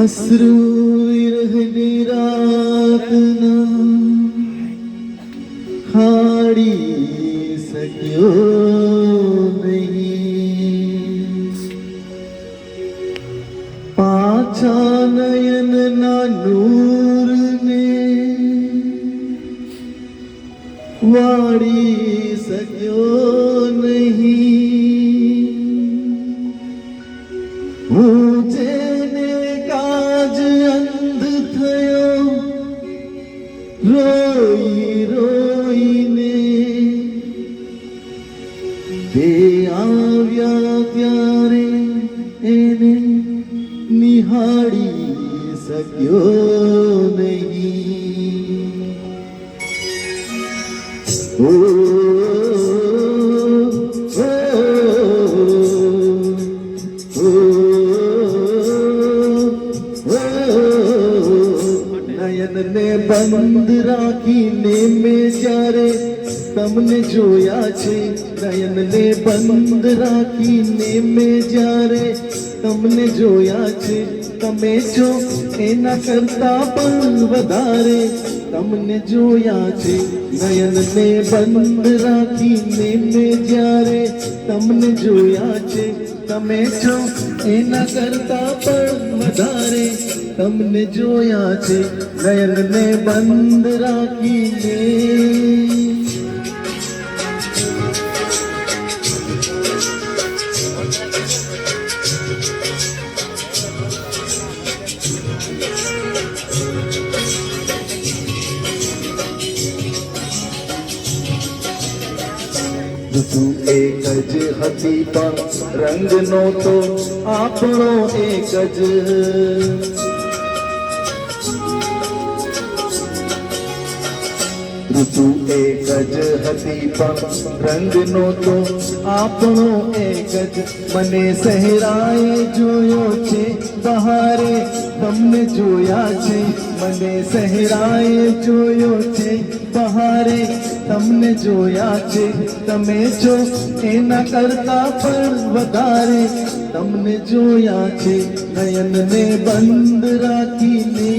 અશ્રુ વિરહની રાતના હાડી શક્યો નહીં, પાછા નયનના નૂરને વાળી શક્યો નહીં. હું જેને કાજ અંધ થયો રોઈ રોઈને, તે આવ્યા ત્યારે એને નિહાળી શક્યો નહીં. નયનને બંધ રાખીને મેં જ્યારે તમને જોયા છે, નયનને બંધ રાખીને મેં જ્યારે તમને જોયા છે, તમે જો એના કરતા પણ વધારે તમને જોયા છે. નયનને બંધ રાખીને મેં જ્યારે તમને જોયા છે, તમે જો એના કરતા પણ વધારે તમને જોયા છે. નયનને બંધ રાખીને ઋતુ એક જ હતી પણ રંગનો તો આપણો એક જ. ઋતુ એક જ હતી પણ રંગનો તો આપણો એક જ. મને સહેરાએ જોયો છે બહારે તમને જોયા છે, મને સહેરાએ જોયો છે બહારે તમને જોયા છે, તમે જો એના કરતા પણ વધારે તમને જોયા છે. નયનને બંધ રાખીને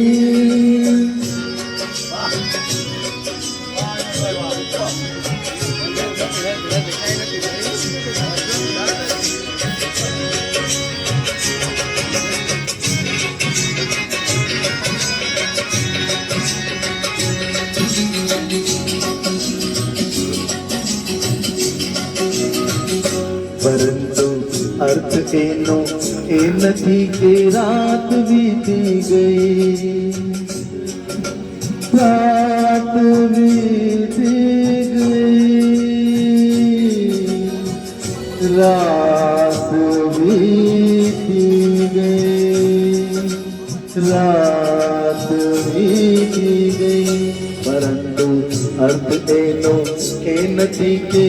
પરંતુ અર્થ એનો એ નથી કે રાત વીતી ગઈ, રાત વીતી ગઈ, રાત વીતી ગઈ, રાત વીતી ગઈ. પરંતુ અર્થ એનો એ નથી કે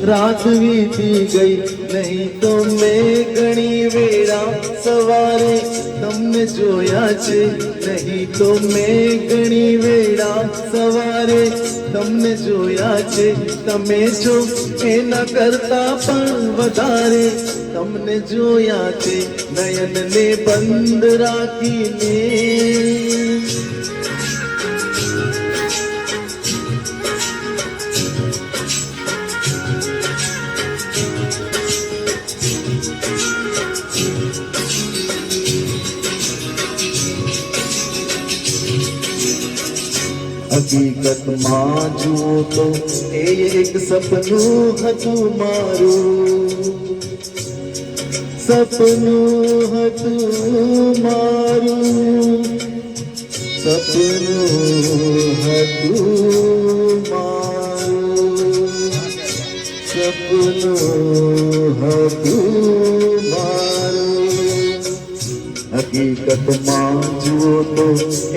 રાત વીતી ગઈ, નહીં તો મેં ઘણી વેળા સવારે તમને જોયા છે, નહીં તો મેં ઘણી વેળા સવારે તમને જોયા છે, તમે જો એના કરતા પણ વધારે તમને જોયા છે. નયનને બંધ રાખીને હકીકતમાં જુઓ તો એ એક સપનું હતું મારું, સપનું હતું મારું, સપનું હતું મારું, સપનું હતું મારું. હકીકતમાં જુઓ તો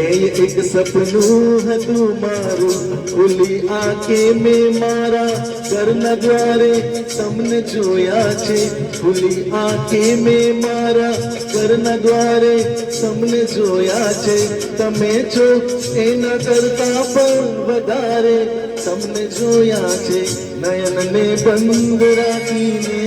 એ એક સપનું હતું મારું. ખુલ્લી આંખે મેં મારા ઘરના દ્વારે તમને જોયા છે. ખુલ્લી આંખે મેં મારા ઘરના દ્વારે તમને જોયા છે. તમે છો એના કરતા પણ વધારે તમને જોયા છે. નયનને બંધ રાખીને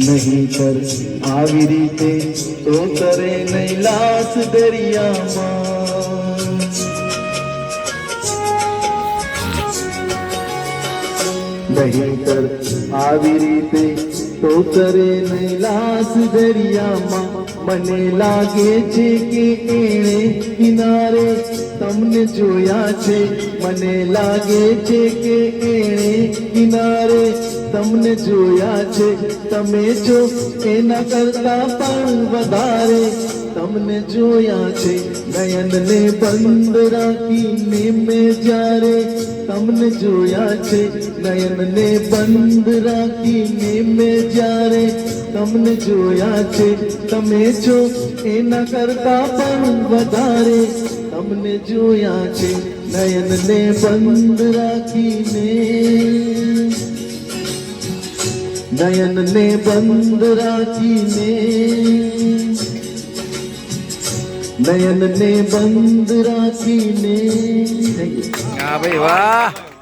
નહીંતર આવી રીતે તો તરે નહીં લાશ દરિયામાં. નહીંતર આવી રીતે તો તરે નહીં લાશ દરિયામાં. મને લાગે છે કે એણે કિનારે તમને જોયા છે. મને લાગે છે કે એણે કિનારે તમને જોયા છે. તમે છો એના કરતા પણ વધારે તમને જોયા છે. નયનને બંધ રાખીને મેં જ્યારે તમને જોયા છે. નયનને બંધ રાખીને મેં જ્યારે તમને જોયા છે. તમે છો એના કરતા પણ વધારે તમને જોયા છે. નયનને બંધ રાખીને નયનને બંધ રાખીને નયનને બંધ રાખીને. હા ભાઈ વાહ.